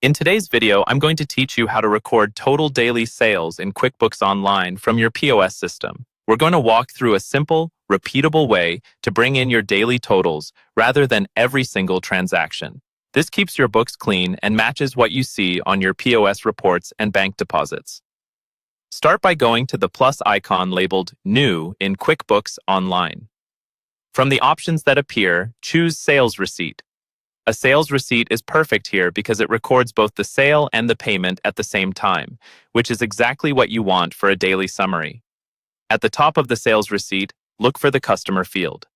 In today's video, I'm going to teach you how to record total daily sales in QuickBooks Online from your POS system. We're going to walk through a simple, repeatable way to bring in your daily totals rather than every single transaction. This keeps your books clean and matches what you see on your POS reports and bank deposits. Start by going to the plus icon labeled New in QuickBooks Online. From the options that appear, choose Sales Receipt. A sales receipt is perfect here because it records both the sale and the payment at the same time, which is exactly what you want for a daily summary. At the top of the sales receipt, look for the customer field.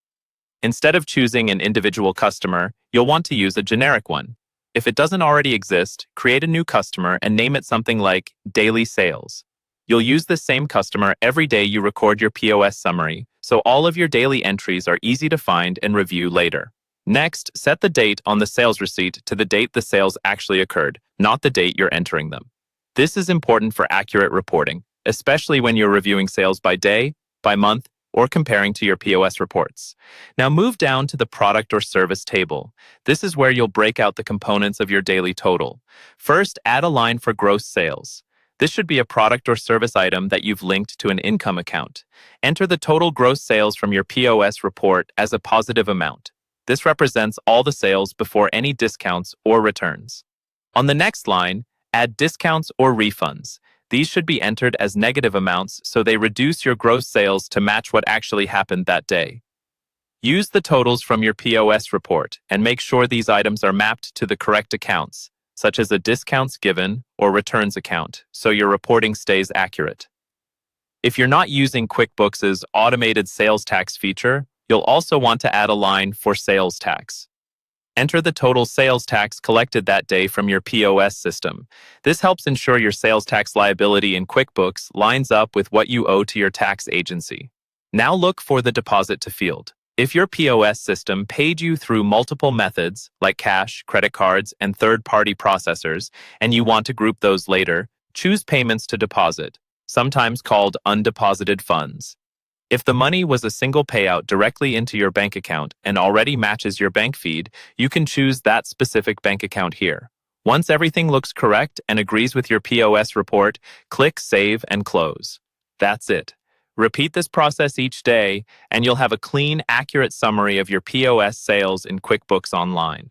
Instead of choosing an individual customer, you'll want to use a generic one. If it doesn't already exist, create a new customer and name it something like Daily Sales. You'll use this same customer every day you record your POS summary, so all of your daily entries are easy to find and review later. Next, set the date on the sales receipt to the date the sales actually occurred, not the date you're entering them. This is important for accurate reporting, especially when you're reviewing sales by day, by month, or comparing to your POS reports. Now move down to the product or service table. This is where you'll break out the components of your daily total. First, add a line for gross sales. This should be a product or service item that you've linked to an income account. Enter the total gross sales from your POS report as a positive amount. This represents all the sales before any discounts or returns. On the next line, add discounts or refunds. These should be entered as negative amounts so they reduce your gross sales to match what actually happened that day. Use the totals from your POS report and make sure these items are mapped to the correct accounts, such as a discounts given or returns account, so your reporting stays accurate. If you're not using QuickBooks' automated sales tax feature, you'll also want to add a line for sales tax. Enter the total sales tax collected that day from your POS system. This helps ensure your sales tax liability in QuickBooks lines up with what you owe to your tax agency. Now look for the deposit to field. If your POS system paid you through multiple methods, like cash, credit cards, and third-party processors, and you want to group those later, choose Payments to Deposit, sometimes called undeposited funds. If the money was a single payout directly into your bank account and already matches your bank feed, you can choose that specific bank account here. Once everything looks correct and agrees with your POS report, click Save and Close. That's it. Repeat this process each day, and you'll have a clean, accurate summary of your POS sales in QuickBooks Online.